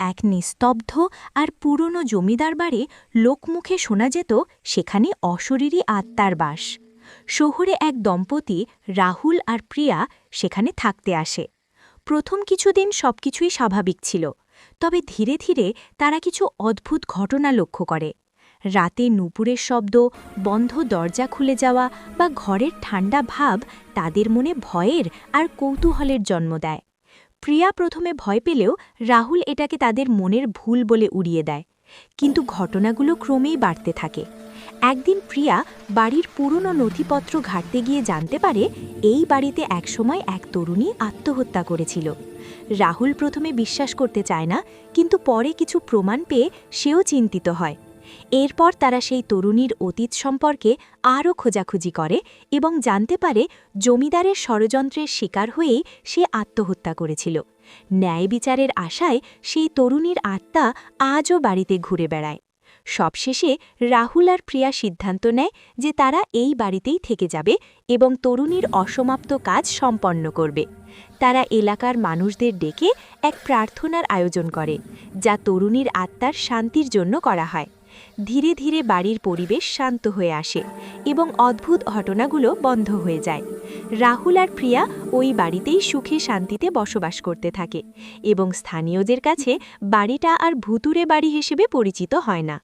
এক নিস্তব্ধ আর পুরনো জমিদার বাড়ি লোকমুখে শোনা যেত সেখানে অশরীরী আত্মার বাস। শহরে এক দম্পতি রাহুল আর প্রিয়া সেখানে থাকতে আসে। প্রথম কিছুদিন সবকিছুই স্বাভাবিক ছিল, তবে ধীরে ধীরে তারা কিছু অদ্ভুত ঘটনা লক্ষ্য করে। রাতে নুপুরের শব্দ, বন্ধ দরজা খুলে যাওয়া বা ঘরের ঠান্ডা ভাব তাদের মনে ভয়ের আর কৌতূহলের জন্ম দেয়। প্রিয়া প্রথমে ভয় পেলেও রাহুল এটাকে তাদের মনের ভুল বলে উড়িয়ে দেয়, কিন্তু ঘটনাগুলো ক্রমেই বাড়তে থাকে। একদিন প্রিয়া বাড়ির পুরনো নথিপত্র ঘাঁটতে গিয়ে জানতে পারে এই বাড়িতে একসময় এক তরুণী আত্মহত্যা করেছিল। রাহুল প্রথমে বিশ্বাস করতে চায় না, কিন্তু পরে কিছু প্রমাণ পেয়ে সেও চিন্তিত হয়। এরপর তারা সেই তরুণীর অতীত সম্পর্কে আরও খোঁজাখুঁজি করে এবং জানতে পারে জমিদারের ষড়যন্ত্রের শিকার হয়েই সে আত্মহত্যা করেছিল। ন্যায় বিচারের আশায় সেই তরুণীর আত্মা আজও বাড়িতে ঘুরে বেড়ায়। সবশেষে রাহুল আর প্রিয়া সিদ্ধান্ত নেয় যে তারা এই বাড়িতেই থেকে যাবে এবং তরুণীর অসমাপ্ত কাজ সম্পন্ন করবে। তারা এলাকার মানুষদের ডেকে এক প্রার্থনার আয়োজন করে, যা তরুণীর আত্মার শান্তির জন্য করা হয়। ধীরে ধীরে বাড়ির পরিবেশ শান্ত হয়ে আসে এবং অদ্ভুত ঘটনাগুলো বন্ধ হয়ে যায়। রাহুল আর প্রিয়া ওই বাড়িতেই সুখে শান্তিতে বসবাস করতে থাকে এবং স্থানীয়দের কাছে বাড়িটা আর ভুতুরে বাড়ি হিসেবে পরিচিত হয় না।